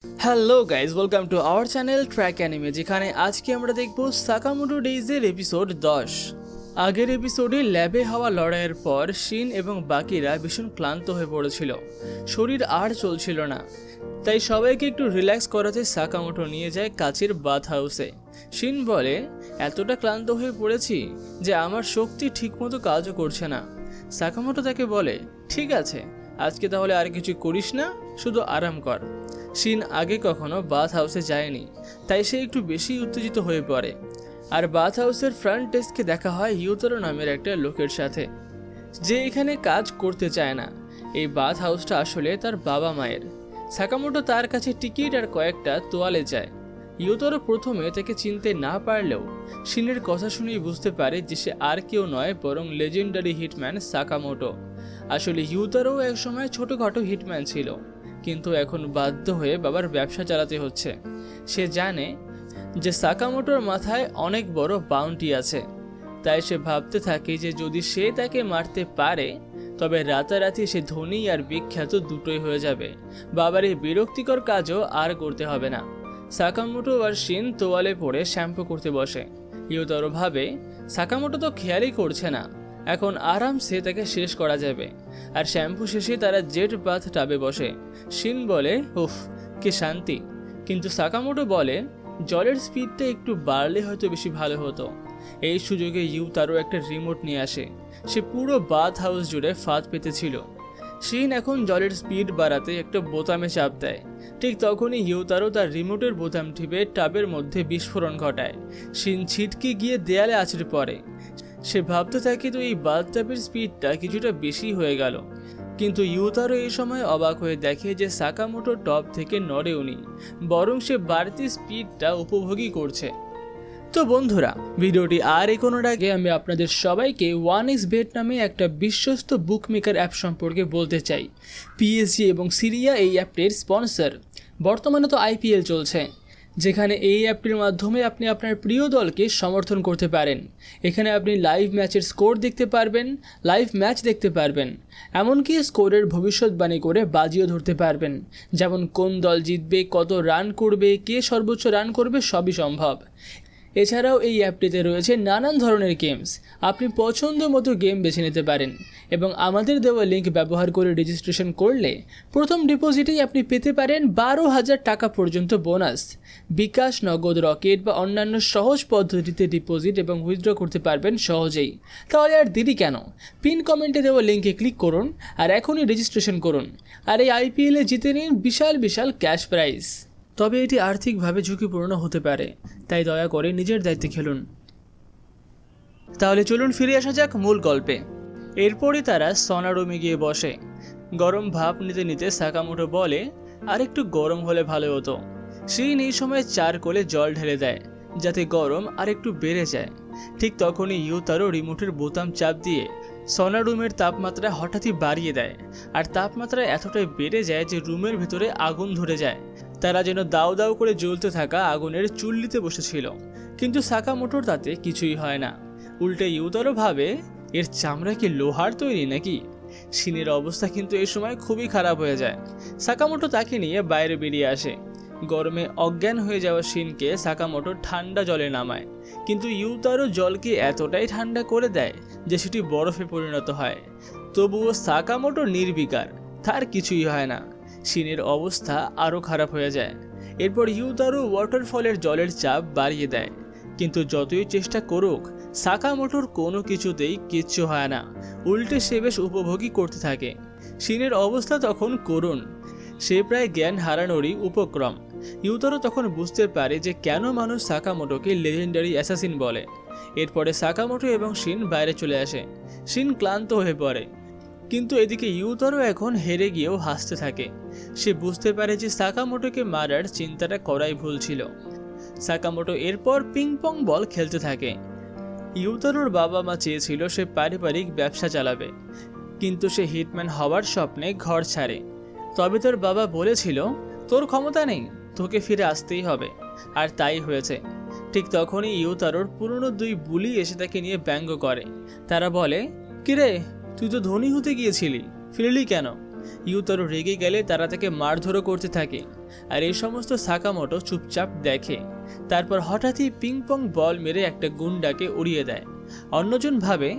Hello guys, welcome to our channel track anime, যেখানে আজকে আমরা দেখব সাকামোটো ডেইজের এপিসোড 10। আগের এপিসোডে ল্যাবে হওয়া লড়াইয়ের পর শিন এবং বাকিরা ভীষণ ক্লান্ত হয়ে পড়েছিল, শরীর আর চলছিল না। তাই সবাইকে একটু রিল্যাক্স করাতে সাকামোটো নিয়ে যায় কাছের বাথ হাউসে। শিন বলে, এতটা ক্লান্ত হয়ে পড়েছি যে আমার শক্তি ঠিকমতো কাজও করছে না। সাকামোটো তাকে বলে, ঠিক আছে, আজকে তাহলে আর কিছু করিস না, শুধু আরাম কর। শিন আগে কখনো বাথ হাউসে যায়নি, তাই সে একটু বেশি উত্তেজিত হয়ে পড়ে। আর বাথ হাউসের ফ্রন্ট ডেস্কে দেখা হয় ইউতারো নামের একটা লোকের সাথে, যে এখানে কাজ করতে চায় না। এই বাথ হাউসটা আসলে তার বাবা মায়ের। সাকামোটো তার কাছে টিকিট আর কয়েকটা তোয়ালে চায়। ইউতারো প্রথমে তাকে চিনতে না পারলেও শিনের কথা শুনেই বুঝতে পারে যে সে আর কেউ নয়, বরং লেজেন্ডারি হিটম্যান সাকামোটো। আসলে ইউতারো একসময় ছোটখাটো হিটম্যান ছিল, কিন্তু এখন বাধ্য হয়ে বাবার ব্যবসা চালাতে হচ্ছে। সে জানে যে সাকামোটোর মাথায় অনেক বড় বাউন্টি আছে, তাই সে ভাবতে থাকে যে যদি সে তাকে মারতে পারে তবে রাতারাতি সে ধনী আর বিখ্যাত দুটোই হয়ে যাবে। বাবার এই বিরক্তিকর কাজও আর করতে হবে না। সাকামোটো আর শিন তোয়ালে পড়ে শ্যাম্পু করতে বসে। ইউতারো ভাবে সাকামোটো তো খেয়ালই করছে না, এখন আরামসে তাকে শেষ করা যাবে। আর শ্যাম্পু শেষে তারা জেট বাথ টাবে বসে। শিন বলে, উফ কি শান্তি, কিন্তু সাকামোটো বলে জলের স্পিডটা একটু বাড়লে হয়তো বেশি ভালো হতো। এই সুযোগে ইউতারো একটা রিমোট নিয়ে আসে। সে পুরো বাথ হাউস জুড়ে ফাঁদ পেতেছিল। শিন এখন জলের স্পিড বাড়াতে একটা বোতামে চাপ দেয়। ঠিক তখনই ইউতারো তার রিমোটের বোতাম টিপে টাবের মধ্যে বিস্ফোরণ ঘটায়। শিন ছিটকে গিয়ে দেয়ালে আছড়ে পড়ে। সে ভাবতে থাকে তো এই বাথটাবের স্পিডটা কিছুটা বেশি হয়ে গেল, কিন্তু ইউতারো এই সময় অবাক হয়ে দেখে যে সাকামোটো টপ থেকে নড়েওনি, বরং সে বাড়তি স্পিডটা উপভোগই করছে। তো বন্ধুরা, ভিডিওটি আর এগোনোর আগে আমি আপনাদের সবাইকে 1xBet নামে একটা বিশ্বস্ত বুকমেকার অ্যাপ সম্পর্কে বলতে চাই। পিএসজি এবং সিরিয়া এই অ্যাপটির স্পন্সর। বর্তমানে তো আইপিএল চলছে, যেখানে এই অ্যাপটির মাধ্যমে আপনি আপনার প্রিয় দলকে সমর্থন করতে পারেন। এখানে আপনি লাইভ ম্যাচের স্কোর দেখতে পারবেন, লাইভ ম্যাচ দেখতে পারবেন, এমনকি স্কোরের ভবিষ্যৎবাণী করে বাজিও ধরতে পারবেন, যেমন কোন দল জিতবে, কত রান করবে, কে সর্বোচ্চ রান করবে, সবই সম্ভব। এছাড়াও এই অ্যাপটিতে রয়েছে নানান ধরনের গেমস। আপনি পছন্দ মতো গেম বেছে নিতে পারেন এবং আমাদের দেওয়া লিঙ্ক ব্যবহার করে রেজিস্ট্রেশন করলে প্রথম ডিপোজিটেই আপনি পেতে পারেন 12,000 টাকা পর্যন্ত বোনাস। বিকাশ, নগদ, রকেট বা অন্যান্য সহজ পদ্ধতিতে ডিপোজিট এবং উইথড্র করতে পারবেন সহজেই। তাহলে আর দেরি কেন, পিন কমেন্টে দেওয়া লিঙ্কে ক্লিক করুন আর এখনই রেজিস্ট্রেশন করুন। আর এই আইপিএলে জিতে নিন বিশাল বিশাল ক্যাশ প্রাইজ। তবে এটি আর্থিকভাবে ঝুঁকিপূর্ণ হতে পারে, তাই দয়া করে নিজের দায়িত্বে খেলুন। তাহলে চলুন ফিরে আসা যাক মূল গল্পে। এরপরে তারা সনা রুমে গিয়ে বসে। গরম ভাপ নিতে নিতে সাকামোটো বলে, আর একটু গরম হলে ভালো হতো। শিন এই সময় চারকোলে জল ঢেলে দেয় যাতে গরম আর একটু বেড়ে যায়। ঠিক তখনই ইউতারো রিমোটের বোতাম চাপ দিয়ে সনা রুমের তাপমাত্রা হঠাৎই বাড়িয়ে দেয়। আর তাপমাত্রা এতটাই বেড়ে যায় যে রুমের ভেতরে আগুন ধরে যায়। তারা যেন দাউ দাউ করে জ্বলতে থাকা আগুনের চুল্লিতে বসেছিল, কিন্তু সাকামোটোর তাতে কিছুই হয় না। উল্টে ইউতারো ভাবে, এর চামড়া কি লোহার তৈরি নাকি? শিনের অবস্থা কিন্তু এই সময় খুবই খারাপ হয়ে যায়। সাকামোটো তাকে নিয়ে বাইরে বেরিয়ে আসে। গরমে অজ্ঞান হয়ে যাওয়া শিনকে সাকামোটো ঠান্ডা জলে নামায়, কিন্তু ইউতারো জলকে এতটাই ঠান্ডা করে দেয় যে সেটি বরফে পরিণত হয়। তবুও সাকামোটো নির্বিকার, তার কিছুই হয় না। শিনের অবস্থা আরও খারাপ হয়ে যায়। এরপর ইউতারো ওয়াটারফলের জলের চাপ বাড়িয়ে দেয়, কিন্তু যতই চেষ্টা করুক সাকামোটোর কোনো কিছুতেই কিচ্ছু হয় না। উল্টে সে বেশ উপভোগই করতে থাকে। শিনের অবস্থা তখন করুণ, সে প্রায় জ্ঞান হারানোরই উপক্রম। ইউতারো তখন বুঝতে পারে যে কেন মানুষ সাকামোটোকে লেজেন্ডারি অ্যাসাসিন বলে। এরপরে সাকামোটো এবং শিন বাইরে চলে আসে। শিন ক্লান্ত হয়ে পড়ে, কিন্তু এদিকে ইউতারো এখন হেরে গিয়েও হাসতে থাকে। সে বুঝতে পারে যে সাকামোটোকে মারার চিন্তাটা করাই ভুল ছিল। সাকামোটো এরপর পিং পং বল খেলতে থাকে। ইউতারোর বাবা মা চেয়েছিল সে পারিবারিক ব্যবসা চালাবে, কিন্তু সে হিটম্যান হওয়ার স্বপ্নে ঘর ছাড়ে। তবে তোর বাবা বলেছিল, তোর ক্ষমতা নেই, তোকে ফিরে আসতেই হবে। আর তাই হয়েছে। ঠিক তখনই ইউতারোর পুরনো দুই বুলি এসে তাকে নিয়ে ব্যঙ্গ করে। তারা বলে, কিরে, তুই তো ধনী হতে গিয়েছিলি, ফিরলি কেন? ইউতারো রেগে গেলে তারা তাকে মারধরও করতে থাকে। আর এই সমস্ত সাকামোটো চুপচাপ দেখে। তারপর হঠাৎই পিং পং বল মেরে একটা গুন্ডাকে উড়িয়ে দেয়। অন্যজন ভাবে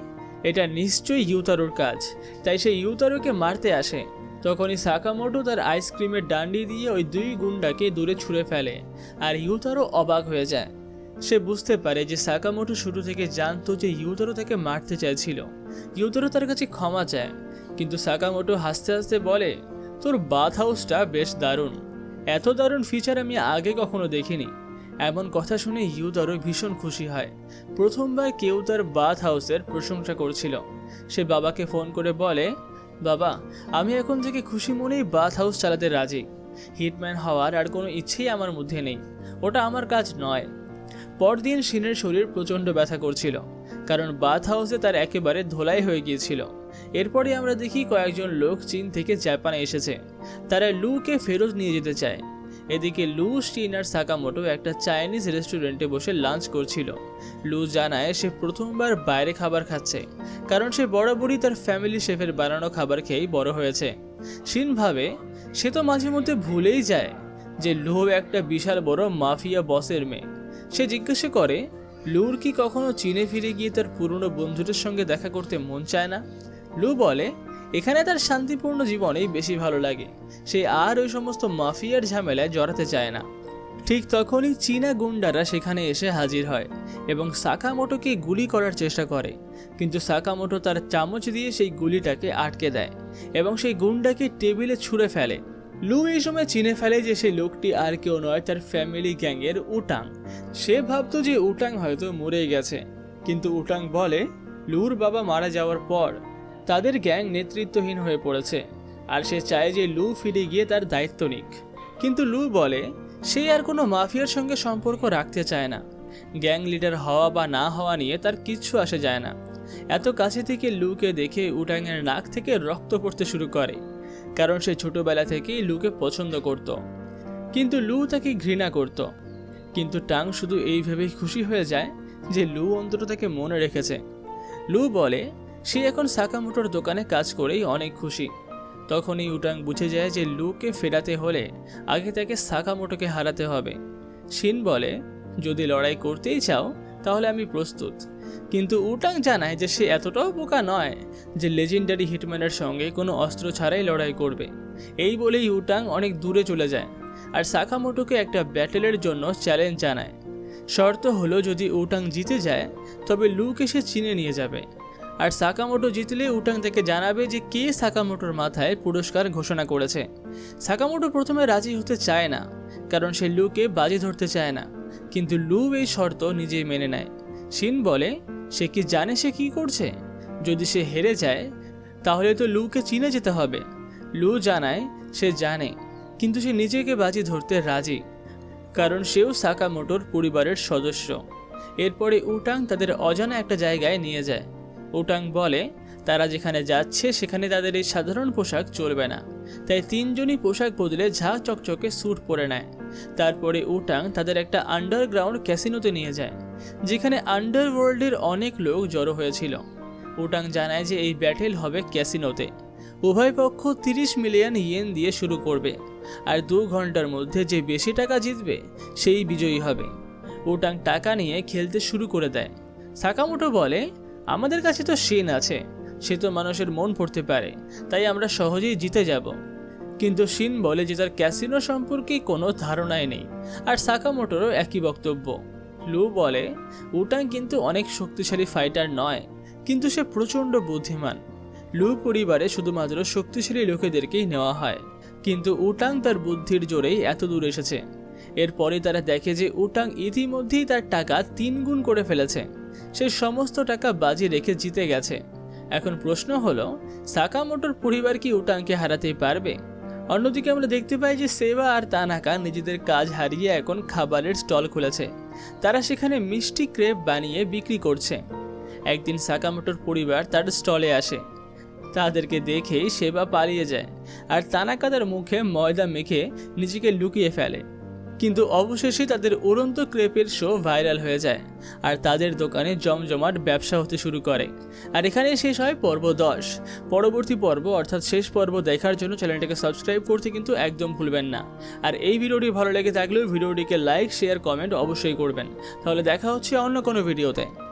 এটা নিশ্চয়ই ইউতারোর কাজ, তাই সে ইউতারোকে মারতে আসে। তখনই সাকামোটো তার আইসক্রিমের ডান্ডি দিয়ে ওই দুই গুন্ডাকে দূরে ছুঁড়ে ফেলে, আর ইউতারো অবাক হয়ে যায়। সে বুঝতে পারে যে সাকামোটো শুরু থেকে জানতো যে ইউতারো তাকে মারতে চাইছিল। ইউতারো তার কাছে ক্ষমা চায়, কিন্তু সাকামোটো হাসতে হাসতে বলে, তোর বাথ হাউসটা বেশ দারুণ, এত দারুণ ফিচার আমি আগে কখনো দেখিনি। এমন কথা শুনে ইউতারো ভীষণ খুশি হয়। প্রথমবার কেউ তার বাথ হাউসের প্রশংসা করছিল। সে বাবাকে ফোন করে বলে, বাবা, আমি এখন থেকে খুশি মনেই বাথ হাউস চালাতে রাজি। হিটম্যান হওয়ার আর কোনো ইচ্ছেই আমার মধ্যে নেই, ওটা আমার কাজ নয়। পরদিন শিনের শরীর প্রচণ্ড ব্যথা করছিল, কারণ বাথ হাউসে তার একেবারে ধোলাই হয়ে গিয়েছিল। এরপরে আমরা দেখি কয়েকজন লোক চীন থেকে জাপানে এসেছে। তারা লুকে ফেরত নিয়ে যেতে চায়। এদিকে লু, শিন আর সাকামোটো একটা চাইনিজ রেস্টুরেন্টে বসে লাঞ্চ করছিল। লু জানায় সে প্রথমবার বাইরে খাবার খাচ্ছে, কারণ সে বরাবরই তার ফ্যামিলি শেফের বানানো খাবার খেয়েই বড় হয়েছে। শিন ভাবে সে তো মাঝে মধ্যে ভুলেই যায় যে লু একটা বিশাল বড় মাফিয়া বসের মেয়ে। সে জিজ্ঞাসা করে, লুর কি কখনো চীনে ফিরে গিয়ে তার পুরনো বন্ধুদের সঙ্গে দেখা করতে মন চায় না? লু বলে এখানে তার শান্তিপূর্ণ জীবনেই বেশি ভালো লাগে, সে আর ওই সমস্ত মাফিয়ার ঝামেলায় জড়াতে চায় না। ঠিক তখনই চীনা গুন্ডারা সেখানে এসে হাজির হয় এবং সাকামোটোকে গুলি করার চেষ্টা করে, কিন্তু সাকামোটো তার চামচ দিয়ে সেই গুলিটাকে আটকে দেয় এবং সেই গুন্ডাকে টেবিলে ছুঁড়ে ফেলে। লু এই সময় চিনে ফেলে যে সেই লোকটি আর কেউ নয়, তার ফ্যামিলি গ্যাংয়ের উটাং। সে ভাবতো যে উটাং হয়তো মরে গেছে, কিন্তু উটাং বলে লুর বাবা মারা যাওয়ার পর তাদের গ্যাং নেতৃত্বহীন হয়ে পড়েছে, আর সে চায় যে লু ফিরে গিয়ে তার দায়িত্ব নিক। কিন্তু লু বলে সে আর কোনো মাফিয়ার সঙ্গে সম্পর্ক রাখতে চায় না। গ্যাং লিডার হওয়া বা না হওয়া নিয়ে তার কিচ্ছু আসে যায় না। এত কাছে থেকে লুকে দেখে উটাংয়ের নাক থেকে রক্ত পড়তে শুরু করে, কারণ সে ছোটবেলা থেকেই লুকে পছন্দ করত, কিন্তু লু তাকে ঘৃণা করত। কিন্তু টাং শুধু এই ভেবেই খুশি হয়ে যায় যে লু অন্তত তাকে মনে রেখেছে। লু বলে সে এখন সাকামোটোর দোকানে কাজ করেই অনেক খুশি। তখনই উটাং বুঝে যায় যে লুকে ফেরাতে হলে আগে তাকে সাকামোটোকে হারাতে হবে। শিন বলে যদি লড়াই করতেই চাও তাহলে আমি প্রস্তুত, কিন্তু উটাং জানায় যে সে এতটাও বোকা নয় যে লেজেন্ডারি হিটম্যানের সঙ্গে কোনো অস্ত্র ছাড়াই লড়াই করবে। এই বলেই উটাং অনেক দূরে চলে যায় আর সাকামোটোকে একটা ব্যাটেলের জন্য চ্যালেঞ্জ জানায়। শর্ত হলো যদি উটাং জিতে যায় তবে লুকে সে চীনে নিয়ে যাবে, আর সাকামোটো জিতলে উটাং তাকে জানাবে যে কে সাকামোটোর মাথায় পুরস্কার ঘোষণা করেছে। সাকামোটো প্রথমে রাজি হতে চায় না, কারণ সে লুকে বাজি ধরতে চায় না, কিন্তু লু এই শর্ত নিজেই মেনে নেয়। শিন বলে সে কি জানে সে কি করছে? যদি সে হেরে যায় তাহলে তো লুকে চীনে যেতে হবে। লু জানায় সে জানে, কিন্তু সে নিজেকে বাজি ধরতে রাজি, কারণ সেও সাকামোটোর পরিবারের সদস্য। এরপরে উটাং তাদের অজানা একটা জায়গায় নিয়ে যায়। উটাং বলে তারা যেখানে যাচ্ছে সেখানে তাদের এই সাধারণ পোশাক চলবে না, তাই তিনজনই পোশাক বদলে ঝা চকচকে স্যুট পরে নেয়। তারপরে উটাং তাদের একটা আন্ডারগ্রাউন্ড ক্যাসিনোতে নিয়ে যায়, যেখানে আন্ডারওয়ার্ল্ডের অনেক লোক জড়ো হয়েছিল। উটাং জানায় যে এই ব্যাটেল হবে ক্যাসিনোতে। উভয় পক্ষ 30 মিলিয়ন ইয়েন দিয়ে শুরু করবে, আর 2 ঘন্টার মধ্যে যে বেশি টাকা জিতবে সেই বিজয়ী হবে। উটাং টাকা নিয়ে খেলতে শুরু করে দেয়। সাকামোটো বলে আমাদের কাছে তো শিন আছে, সে তো মানুষের মন পড়তে পারে, তাই আমরা সহজেই জিতে যাব। কিন্তু শিন বলে যে তার ক্যাসিনো সম্পর্কে কোনো ধারণাই নেই, আর সাকামোটোরও একই বক্তব্য। লু বলে উটাং কিন্তু অনেক শক্তিশালী ফাইটার নয়, কিন্তু সে প্রচণ্ড বুদ্ধিমান। লু পরিবারে শুধুমাত্র শক্তিশালী লোকেদেরকেই নেওয়া হয়, কিন্তু উটাং তার বুদ্ধির জোরেই এত দূর এসেছে। এরপরে তারা দেখে যে উটাং ইতিমধ্যেই তার টাকা 3 গুণ করে ফেলেছে। সে সমস্ত টাকা বাজি রেখে জিতে গেছে। এখন প্রশ্ন হলো সাকামোটোর পরিবার কি উটাংকে হারাতে পারবে? অন্যদিকে আমরা দেখতে পাই যে সেবা আর তানাকা নিজেদের কাজ হারিয়ে এখন খাবারের স্টল খুলেছে। তারা সেখানে মিষ্টি ক্রেপ বানিয়ে বিক্রি করছে। একদিন সাকামোটোর পরিবার তার স্টলে আসে। তাদেরকে দেখেই সেবা পালিয়ে যায়, আর তানাকা তার মুখে ময়দা মেখে নিজেকে লুকিয়ে ফেলে। কিন্তু অবশেষে তাদের উড়ন্ত ক্রেপের শো ভাইরাল হয়ে যায় আর তাদের দোকানে জমজমাট ব্যবসা হতে শুরু করে। আর এখানে শেষ হয় পর্ব 10। পরবর্তী পর্ব অর্থাৎ শেষ পর্ব দেখার জন্য চ্যানেলটাকে সাবস্ক্রাইব করতে কিন্তু একদম ভুলবেন না। আর এই ভিডিওটি ভালো লেগে থাকলেও ভিডিওটিকে লাইক, শেয়ার, কমেন্ট অবশ্যই করবেন। তাহলে দেখা হচ্ছে অন্য কোনো ভিডিওতে।